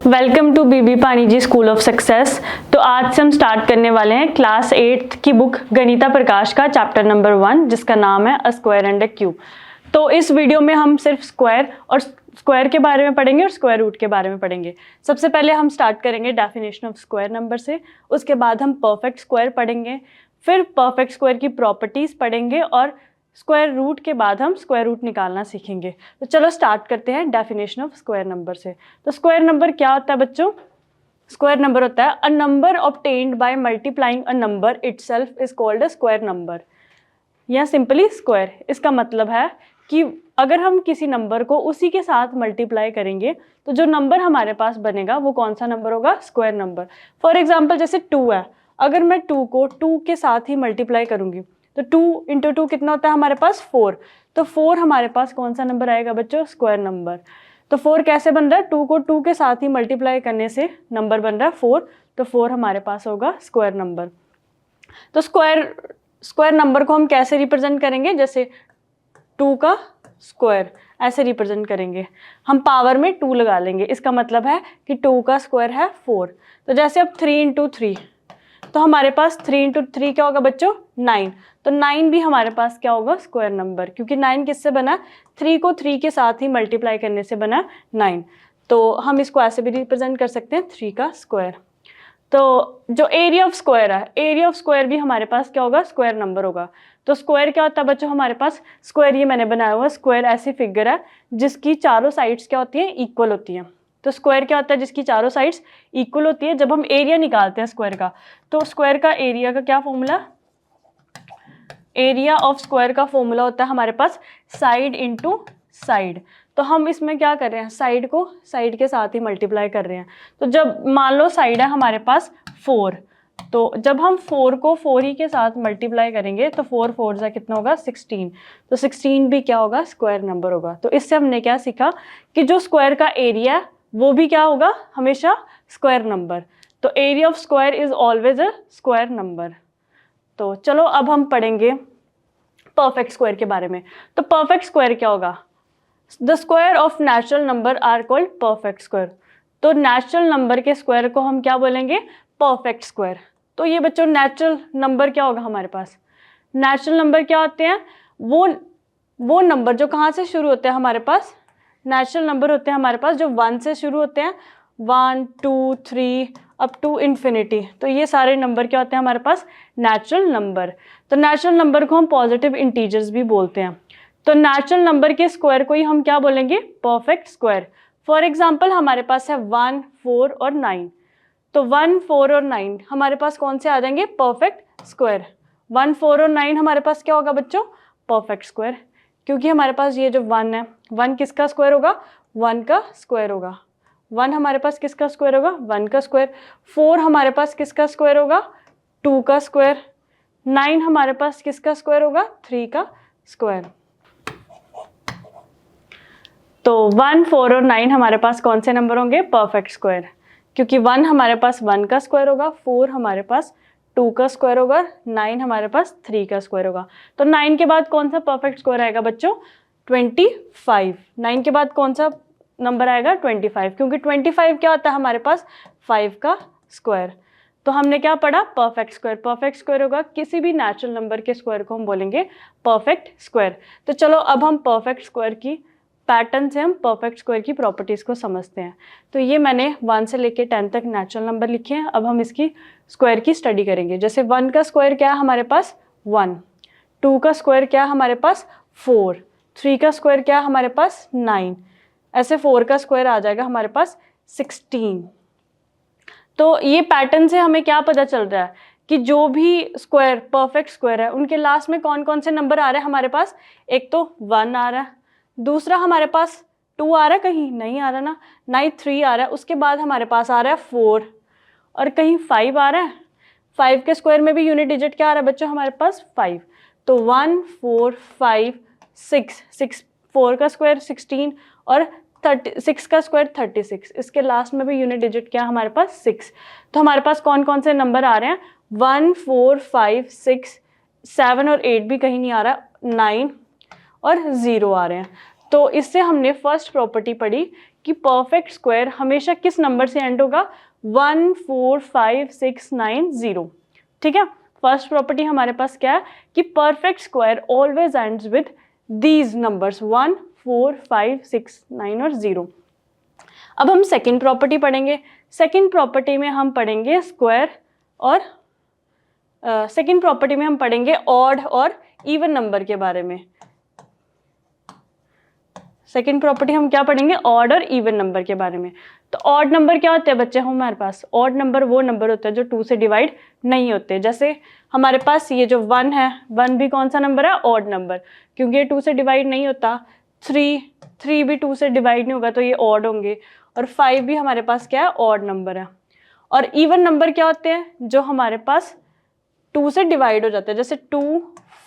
Welcome to बीबी पानी जी school of success. तो आज से हम स्टार्ट करने वाले हैं क्लास 8 की बुक गणिता प्रकाश का चैप्टर नंबर 1 जिसका नाम है a square and a cube. तो इस वीडियो में हम सिर्फ स्क्वायर के बारे में पढ़ेंगे और स्क्वायर रूट के बारे में पढ़ेंगे। सबसे पहले हम स्टार्ट करेंगे डेफिनेशन ऑफ स्क्वायर नंबर से, उसके बाद हम परफेक्ट स्क्वायर पढ़ेंगे, फिर परफेक्ट स्क्वायर की प्रॉपर्टीज पढ़ेंगे और स्क्वायर रूट के बाद हम स्क्वायर रूट निकालना सीखेंगे। तो चलो स्टार्ट करते हैं डेफिनेशन ऑफ स्क्वायर नंबर से। तो स्क्वायर नंबर क्या होता है बच्चों? स्क्वायर नंबर होता है a number obtained by multiplying a number itself is called a square number, या सिंपली स्क्वायर। इसका मतलब है कि अगर हम किसी नंबर को उसी के साथ मल्टीप्लाई करेंगे तो जो नंबर हमारे पास बनेगा वो कौन सा नंबर होगा? Square number. फॉर एग्जाम्पल जैसे 2 है, अगर मैं 2 को 2 के साथ ही मल्टीप्लाई करूंगी तो 2 इंटू 2 कितना होता है हमारे पास? 4। तो 4 हमारे पास कौन सा नंबर आएगा बच्चों? Square number. तो 4 कैसे बन रहा है? 2 को 2 के साथ ही मल्टीप्लाई करने से नंबर बन रहा है 4। तो 4 हमारे पास होगा स्क्वायर नंबर। तो स्क्वायर नंबर को हम कैसे रिप्रेजेंट करेंगे? जैसे 2 का स्क्वायर ऐसे रिप्रेजेंट करेंगे, हम पावर में 2 लगा लेंगे। इसका मतलब है कि 2 का स्क्वायर है 4। तो जैसे अब 3 इंटू 3, तो हमारे पास 3 इंटू 3 क्या होगा बच्चों? 9। तो 9 भी हमारे पास क्या होगा? स्क्वायर नंबर, क्योंकि 9 किससे बना? 3 को 3 के साथ ही मल्टीप्लाई करने से बना 9। तो हम इसको ऐसे भी रिप्रेजेंट कर सकते हैं 3 का स्क्वायर। तो जो एरिया ऑफ स्क्वायर है, एरिया ऑफ स्क्वायर भी हमारे पास क्या होगा? स्क्वायर नंबर होगा। तो स्क्वायर क्या होता है बच्चों हमारे पास? स्क्वायर ये मैंने बनाया हुआ स्क्वायर ऐसी फिगर है जिसकी चारों साइड्स क्या होती हैं? इक्वल होती हैं। तो स्क्वायर क्या होता है? जिसकी चारों साइड्स इक्वल होती है। जब हम एरिया निकालते हैं स्क्वायर का, तो स्क्वायर का एरिया का क्या फॉर्मूला? एरिया ऑफ स्क्वायर का फॉर्मूला होता है हमारे पास साइड इंटू साइड। तो हम इसमें क्या कर रहे हैं? साइड को साइड के साथ ही मल्टीप्लाई कर रहे हैं। तो जब मान लो साइड है हमारे पास 4, तो जब हम 4 को 4 ही के साथ मल्टीप्लाई करेंगे तो 4 4 जा कितना होगा? 16। तो 16 भी क्या होगा? स्क्वायर नंबर होगा। तो इससे हमने क्या सीखा कि जो स्क्वायर का एरिया है वो भी क्या होगा? हमेशा स्क्वायर नंबर। तो area of square is always a square number. तो चलो अब हम पढ़ेंगे परफेक्ट स्क्वायर के बारे में। तो परफेक्ट स्क्वायर क्या होगा? The square of natural number are called perfect square. तो नेचुरल नंबर के स्क्वायर को हम क्या बोलेंगे? Perfect square. तो ये बच्चों नेचुरल नंबर क्या होगा हमारे पास? नेचुरल नंबर क्या होते हैं? वो नंबर जो कहाँ से शुरू होते हैं हमारे पास? नेचुरल नंबर होते हैं हमारे पास जो 1 से शुरू होते हैं, 1 2 3 अप टू इन्फिनिटी। तो ये सारे नंबर क्या होते हैं हमारे पास? Natural number. तो नेचुरल नंबर को हम पॉजिटिव इंटीजर्स भी बोलते हैं। तो नेचुरल नंबर के स्क्वायर को ही हम क्या बोलेंगे? Perfect square. फॉर एग्जाम्पल हमारे पास है 1 4 और 9। तो 1 4 और 9 हमारे पास कौन से आ जाएंगे? Perfect square. 1 4 और 9 हमारे पास क्या होगा बच्चों? Perfect square. क्योंकि हमारे पास ये जो 1 है, 1 किसका स्क्वायर होगा? 1 का स्क्वायर होगा। 1 हमारे पास किसका स्क्वायर होगा? 1 का स्क्वायर। 4 हमारे पास किसका स्क्वायर होगा? 2 का स्क्वायर। 9 हमारे पास किसका स्क्वायर होगा? 3 का स्क्वायर। तो 1 4 और 9 हमारे पास कौन से नंबर होंगे? Perfect square. क्योंकि 1 हमारे पास 1 का स्क्वायर होगा, 4 हमारे पास 2 का स्क्वायर होगा, 9 हमारे पास 3 का स्क्वायर होगा। तो 9 के बाद कौन सा परफेक्ट स्क्वायर आएगा बच्चों? 25। 9 के बाद कौन सा नंबर आएगा? 25, क्योंकि 25 क्या होता है हमारे पास? 5 का स्क्वायर। तो हमने क्या पढ़ा? Perfect square. परफेक्ट स्क्वायर होगा किसी भी नेचुरल नंबर के स्क्वायर को हम बोलेंगे परफेक्ट स्क्वायर। तो चलो अब हम परफेक्ट स्क्वायर की पैटर्न से हम परफेक्ट स्क्वायर की प्रॉपर्टीज़ को समझते हैं। तो ये मैंने 1 से लेके 10 तक नेचुरल नंबर लिखे हैं। अब हम इसकी स्क्वायर की स्टडी करेंगे। जैसे 1 का स्क्वायर क्या है हमारे पास? 1। 2 का स्क्वायर क्या है हमारे पास? 4। 3 का स्क्वायर क्या है हमारे पास? 9। ऐसे 4 का स्क्वायर आ जाएगा हमारे पास 16। तो ये पैटर्न से हमें क्या पता चल रहा है कि जो भी स्क्वायर परफेक्ट स्क्वायर है उनके लास्ट में कौन कौन से नंबर आ रहे हैं हमारे पास? एक तो 1 आ रहा है, दूसरा हमारे पास 2 आ रहा है, कहीं नहीं आ रहा ना, नहीं 3 आ रहा है, उसके बाद हमारे पास आ रहा है 4 और कहीं 5 आ रहा है। 5 के स्क्वायर में भी यूनिट डिजिट क्या आ रहा है बच्चों हमारे पास? 5। तो 1 4 5 6 4 का स्क्वायर 16 और 6 का स्क्वायर 36। इसके लास्ट में भी यूनिट डिजिट क्या हमारे पास? 6। तो हमारे पास कौन कौन से नंबर आ रहे हैं? 1 4 5 6 7 और 8 भी कहीं नहीं आ रहा, 9 और 0 आ रहे हैं। तो इससे हमने फर्स्ट प्रॉपर्टी पढ़ी कि परफेक्ट स्क्वायर हमेशा किस नंबर से एंड होगा, 1 4 5 6 9 0। ठीक है, फर्स्ट प्रॉपर्टी हमारे पास क्या है कि perfect square always ends with these numbers 1 4 5 6 9 और 0। अब हम सेकंड प्रॉपर्टी पढ़ेंगे। सेकंड प्रॉपर्टी में हम पढ़ेंगे स्क्वायर और सेकंड प्रॉपर्टी में हम पढ़ेंगे ऑड और इवन नंबर के बारे में। सेकंड प्रॉपर्टी हम क्या पढ़ेंगे, ऑड और इवन नंबर के बारे में। तो ऑड नंबर क्या होते हैं बच्चे हमारे पास, ऑड नंबर वो नंबर होते हैं जो 2 से डिवाइड नहीं होते। जैसे हमारे पास ये जो 1 है, 1 भी कौन सा नंबर है, ऑड नंबर, क्योंकि ये 2 से डिवाइड नहीं होता। 3 भी 2 से डिवाइड नहीं होगा तो ये ऑड होंगे। और 5 भी हमारे पास क्या है, ऑड नंबर है। और इवन नंबर क्या होते हैं, जो हमारे पास 2 से डिवाइड हो जाते हैं। जैसे 2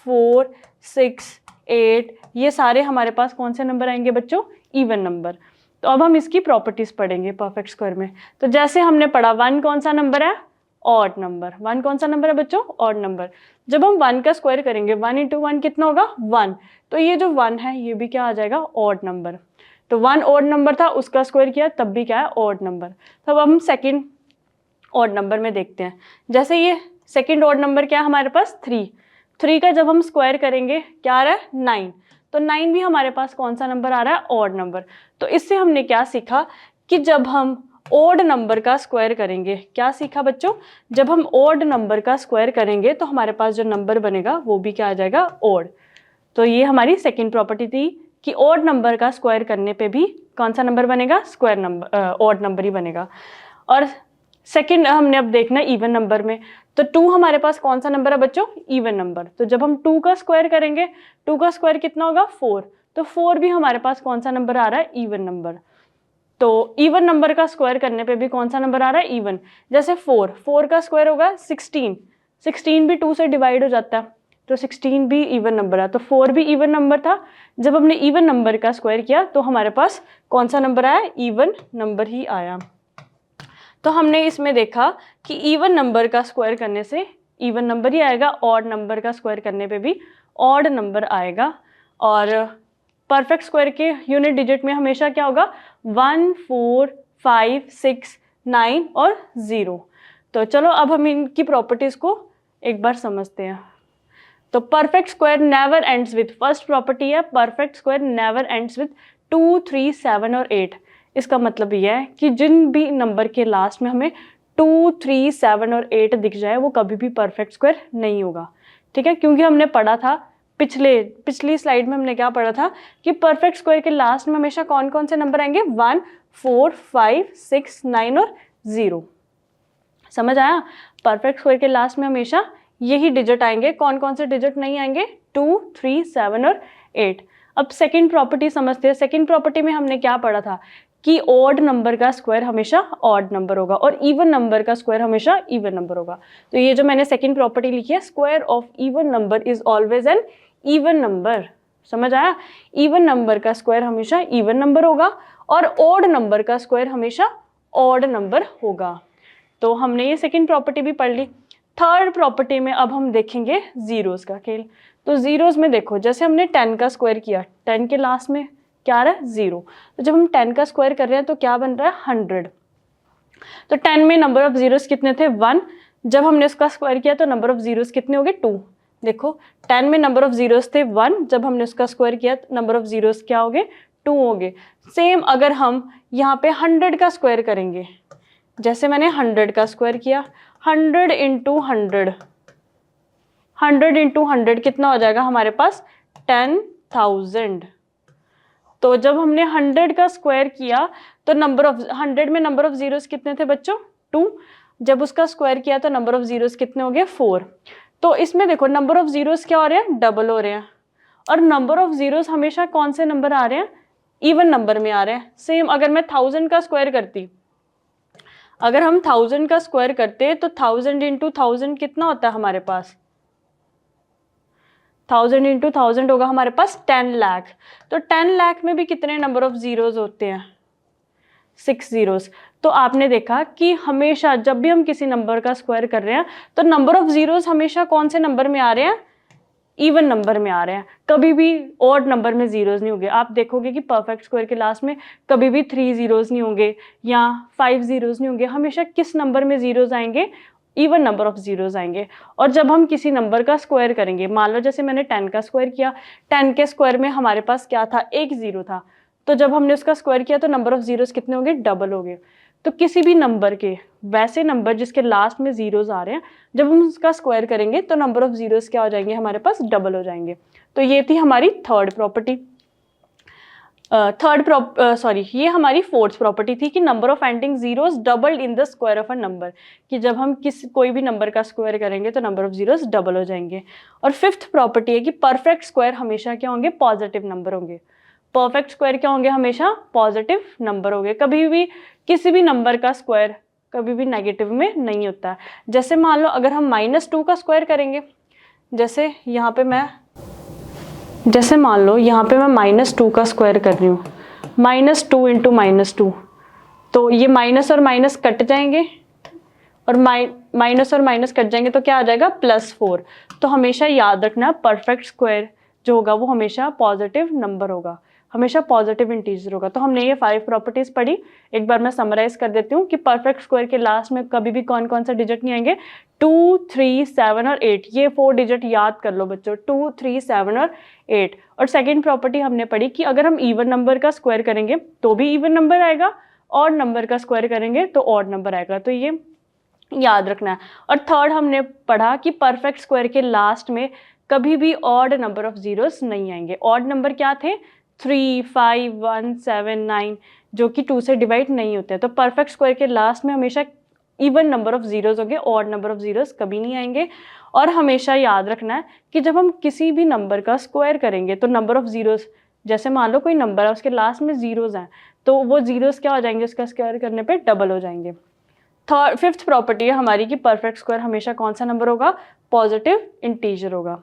4 6 8, ये सारे हमारे पास कौन से नंबर आएंगे बच्चों, इवन नंबर। तो अब हम इसकी प्रॉपर्टीज पढ़ेंगे परफेक्ट स्क्वायर में। तो जैसे हमने पढ़ा 1 कौन सा नंबर है, ऑड नंबर। 1 कौन सा नंबर है बच्चों, ऑड नंबर। जब हम 1 का स्क्वायर करेंगे 1 इंटू 1 कितना होगा, 1। तो ये जो 1 है ये भी क्या आ जाएगा, ऑड नंबर। तो 1 ऑड नंबर था, उसका स्क्वायर किया तब भी क्या है, ऑड नंबर। तो अब हम सेकेंड ऑड नंबर में देखते हैं। जैसे ये सेकेंड ऑड नंबर क्या है हमारे पास, 3 का जब हम स्क्वायर करेंगे क्या आ रहा है, 9। तो 9 भी हमारे पास कौन सा नंबर आ रहा है, ऑड नंबर। तो इससे हमने क्या सीखा कि जब हम ऑड नंबर का स्क्वायर करेंगे, क्या सीखा बच्चों, जब हम ऑड नंबर का स्क्वायर करेंगे तो हमारे पास जो नंबर बनेगा वो भी क्या आ जाएगा, ऑड। तो ये हमारी सेकेंड प्रॉपर्टी थी कि ऑड नंबर का स्क्वायर करने पे भी कौन सा नंबर बनेगा, स्क्वायर नंबर, ऑड नंबर ही बनेगा। और सेकेंड हमने अब देखना इवन नंबर में। तो 2 हमारे पास कौन सा नंबर है बच्चों, इवन नंबर। तो जब हम 2 का स्क्वायर करेंगे, 2 का स्क्वायर कितना होगा, 4। तो 4 भी हमारे पास कौन सा नंबर आ रहा है, इवन नंबर। तो इवन नंबर का स्क्वायर करने पे भी कौन सा नंबर आ रहा है, इवन। जैसे 4 का स्क्वायर होगा 16 भी 2 से डिवाइड हो जाता है, तो 16 भी इवन नंबर है। तो 4 भी इवन नंबर था। जब हमने इवन नंबर का स्क्वायर किया तो हमारे पास कौन सा नंबर आया, इवन नंबर ही आया। तो हमने इसमें देखा कि इवन नंबर का स्क्वायर करने से इवन नंबर ही आएगा, ऑड नंबर का स्क्वायर करने पे भी ऑड नंबर आएगा। और परफेक्ट स्क्वायर के यूनिट डिजिट में हमेशा क्या होगा, 1 4 5 6 9 और 0। तो चलो अब हम इनकी प्रॉपर्टीज को एक बार समझते हैं। तो perfect square never ends with, first property है perfect square never ends with 2 3 7 और 8। इसका मतलब यह है कि जिन भी नंबर के लास्ट में हमें 2 3 7 और 8 दिख जाए वो कभी भी परफेक्ट स्क्वायर नहीं होगा। ठीक है, क्योंकि हमने पढ़ा था पिछली स्लाइड में हमने क्या पढ़ा था कि परफेक्ट स्क्वायर के लास्ट में हमेशा कौन कौन से नंबर आएंगे, 1 4 5 6 9 और 0। समझ आया, परफेक्ट स्क्वायर के लास्ट में हमेशा यही डिजिट आएंगे। कौन कौन से डिजिट नहीं आएंगे, 2 3 7 और 8। अब सेकेंड प्रॉपर्टी समझते हैं। सेकेंड प्रॉपर्टी में हमने क्या पढ़ा था कि ऑड नंबर का स्क्वायर हमेशा ऑड नंबर होगा और इवन नंबर का स्क्वायर हमेशा इवन नंबर होगा। तो ये जो मैंने सेकेंड प्रॉपर्टी लिखी है, square of even number is always an even number. समझ आया, इवन नंबर का स्क्वायर हमेशा इवन नंबर होगा और ऑड नंबर का स्क्वायर हमेशा ऑड नंबर होगा। तो हमने ये सेकेंड प्रॉपर्टी भी पढ़ ली। थर्ड प्रॉपर्टी में अब हम देखेंगे जीरोस का खेल। तो जीरोस में देखो, जैसे हमने 10 का स्क्वायर किया, 10 के लास्ट में क्या आ रहा है, 0। तो जब हम 10 का स्क्वायर कर रहे हैं तो क्या बन रहा है, 100। तो 10 में नंबर ऑफ जीरोस कितने थे, 1। जब हमने उसका स्क्वायर किया तो नंबर ऑफ जीरोस कितने हो गए, 2। देखो 10 में नंबर ऑफ जीरोस थे 1, जब हमने उसका स्क्वायर किया तो नंबर ऑफ जीरोस क्या हो गए, 2 हो गए। सेम अगर हम यहाँ पे 100 का स्क्वायर करेंगे, जैसे मैंने 100 का स्क्वायर किया, 100 इंटू 100, 100 इंटू 100 कितना हो जाएगा हमारे पास, 10,000। तो जब हमने 100 का स्क्वायर किया तो नंबर ऑफ 100 में नंबर ऑफ जीरोस कितने थे बच्चों, 2। जब उसका स्क्वायर किया तो नंबर ऑफ जीरोस कितने हो गए, 4। तो इसमें देखो नंबर ऑफ जीरोस क्या हो रहे हैं, डबल हो रहे हैं। और नंबर ऑफ जीरोस हमेशा कौन से नंबर आ रहे हैं, इवन नंबर में आ रहे हैं। सेम अगर मैं 1000 का स्क्वायर करती, अगर हम 1000 का स्क्वायर करते तो 1000 इंटू 1000 कितना होता है हमारे पास, 1000 इंटू 1000 होगा हमारे पास 10 लाख। तो 10 लाख में भी कितने नंबर ऑफ जीरोस होते हैं, 6 जीरोस। तो आपने देखा कि हमेशा जब भी हम किसी नंबर का स्क्वायर कर रहे हैं तो नंबर ऑफ जीरोस हमेशा कौन से नंबर में आ रहे हैं, इवन नंबर में आ रहे हैं, कभी भी ऑड नंबर में जीरोज नहीं होंगे। आप देखोगे कि परफेक्ट स्क्वायर के लास्ट में कभी भी 3 जीरोज नहीं होंगे या 5 जीरोज नहीं होंगे, हमेशा किस नंबर में जीरोज आएंगे, इवन नंबर ऑफ जीरोज आएंगे। और जब हम किसी नंबर का स्क्वायर करेंगे, मान लो जैसे मैंने 10 का स्क्वायर किया, 10 के स्क्वायर में हमारे पास क्या था, एक जीरो था, तो जब हमने उसका स्क्वायर किया तो नंबर ऑफ जीरोज कितने होंगे, डबल हो गए। तो किसी भी नंबर के, वैसे नंबर जिसके लास्ट में जीरोज आ रहे हैं, जब हम उसका स्क्वायर करेंगे तो नंबर ऑफ जीरोज क्या हो जाएंगे, हमारे पास डबल हो जाएंगे। तो ये थी हमारी थर्ड प्रॉपर्टी। ये हमारी फोर्थ प्रॉपर्टी थी कि number of ending zeros doubled in the square of a number, कि जब हम कोई भी नंबर का स्क्वायर करेंगे तो नंबर ऑफ जीरोज डबल हो जाएंगे। और फिफ्थ प्रॉपर्टी है कि परफेक्ट स्क्वायर हमेशा क्या होंगे, पॉजिटिव नंबर होंगे। परफेक्ट स्क्वायर क्या होंगे, हमेशा पॉजिटिव नंबर होंगे। कभी भी किसी भी नंबर का स्क्वायर कभी भी नेगेटिव में नहीं होता। जैसे मान लो अगर हम -2 का स्क्वायर करेंगे, जैसे यहाँ पे मैं मान लो यहाँ पे मैं -2 का स्क्वायर कर रही हूँ, -2 इंटू -2, तो ये माइनस और माइनस कट जाएंगे और माइनस और माइनस कट जाएंगे तो क्या आ जाएगा, +4। तो हमेशा याद रखना परफेक्ट स्क्वायर जो होगा वो हमेशा पॉजिटिव नंबर होगा, हमेशा पॉजिटिव इंटीजर होगा। तो हमने ये 5 प्रॉपर्टीज पढ़ी, एक बार मैं समराइज कर देती हूँ कि परफेक्ट स्क्वायर के लास्ट में कभी भी कौन कौन सा डिजिट नहीं आएंगे, 2, 3, 7 और 8। ये 4 डिजिट याद कर लो बच्चों, 2, 3, 7 और 8। और सेकेंड प्रॉपर्टी हमने पढ़ी कि अगर हम इवन नंबर का स्क्वायर करेंगे तो भी इवन नंबर आएगा, ऑड नंबर का स्क्वायर करेंगे तो ऑड नंबर आएगा, तो ये याद रखना है। और थर्ड हमने पढ़ा कि परफेक्ट स्क्वायर के लास्ट में कभी भी ऑड नंबर ऑफ जीरोस नहीं आएंगे। ऑड नंबर क्या थे, 3, 5, 1, 7, 9, जो कि 2 से डिवाइड नहीं होते हैं। तो परफेक्ट स्क्वायर के लास्ट में हमेशा इवन नंबर ऑफ जीरोस होंगे, ऑड नंबर ऑफ जीरोस कभी नहीं आएंगे। और हमेशा याद रखना है कि जब हम किसी भी नंबर का स्क्वायर करेंगे तो नंबर ऑफ जीरोस, जैसे मान लो कोई नंबर है उसके लास्ट में जीरोस हैं, तो वो जीरोस क्या हो जाएंगे, उसका स्क्वायर करने पे डबल हो जाएंगे। फिफ्थ प्रॉपर्टी है हमारी कि परफेक्ट स्क्वायर हमेशा कौन सा नंबर होगा, पॉजिटिव इंटीजर होगा।